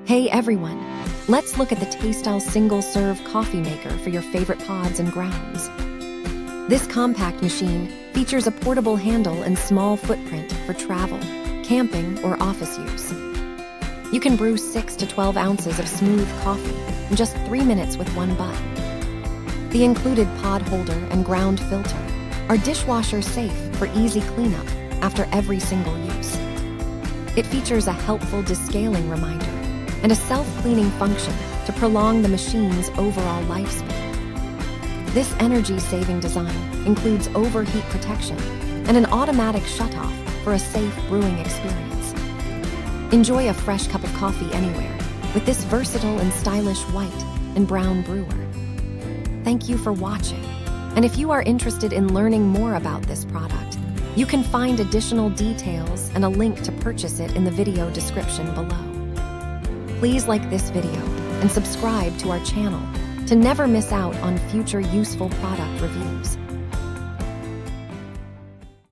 Hey everyone, let's look at the Tastyle single-serve coffee maker for your favorite pods and grounds. This compact machine features a portable handle and small footprint for travel, camping, or office use. You can brew 6 to 12 ounces of smooth coffee in just 3 minutes with one button. The included pod holder and ground filter are dishwasher safe for easy cleanup after every single use. It features a helpful descaling reminder and a self-cleaning function to prolong the machine's overall lifespan. This energy-saving design includes overheat protection and an automatic shutoff for a safe brewing experience. Enjoy a fresh cup of coffee anywhere with this versatile and stylish white and brown brewer. Thank you for watching, and if you are interested in learning more about this product, you can find additional details and a link to purchase it in the video description below. Please like this video and subscribe to our channel to never miss out on future useful product reviews.